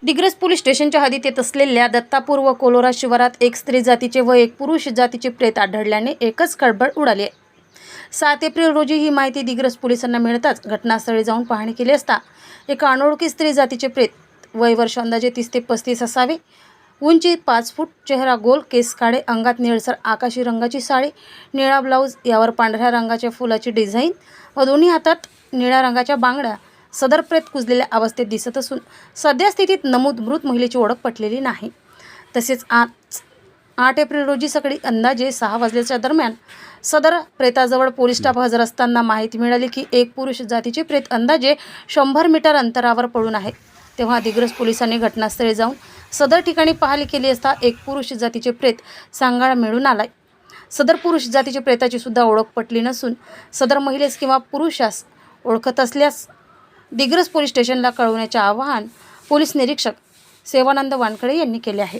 Digras police स्टेशनच्या हद्दीत येत असलेल्या दत्तापूर व कोलोरा शिवारात एक स्त्री जातीचे व एक पुरुष जातीचे प्रेत आढळल्याने एकच खळबळ उडाली आहे. 7 एप्रिल रोजी ही माहिती दिग्रस पोलिसांना मिळताच घटनास्थळी जाऊन पाहणी केली असता एका अनोळखी स्त्री जातीचे प्रेत, वय वर्ष अंदाजे 30 ते 35 असावे, उंची 5 फूट, चेहरा गोल, केस काळे, अंगात निळसर आकाशी रंगाची साडी, निळा ब्लाऊज, यावर पांढऱ्या रंगाच्या फुलाची डिझाईन व दोन्ही हातात निळ्या रंगाच्या बांगड्या, सदर प्रेत कुजलेल्या अवस्थेत दिसत असून सध्या स्थितीत नमूद मृत महिलेची ओळख पटलेली नाही. तसेच आज 8 एप्रिल रोजी सकाळी अंदाजे 6 वाजल्याच्या दरम्यान सदर प्रेताजवळ पोलीस स्टाफ हजर असताना माहिती मिळाली की एक पुरुष जातीचे प्रेत अंदाजे 100 मीटर अंतरावर पडून आहे. तेव्हा दिग्रस पोलिसांनी घटनास्थळी जाऊन सदर ठिकाणी पाहणी केली असता एक पुरुष जातीचे प्रेत सांगाळ मिळून आलाय. सदर पुरुष जातीचे प्रेताची सुद्धा ओळख पटली नसून सदर महिलेस किंवा पुरुषास ओळखत असल्यास दिग्रस पोलीस स्टेशनला कळवण्याचे आवाहन पोलीस निरीक्षक सेवानंद वानखडे यांनी केले आहे.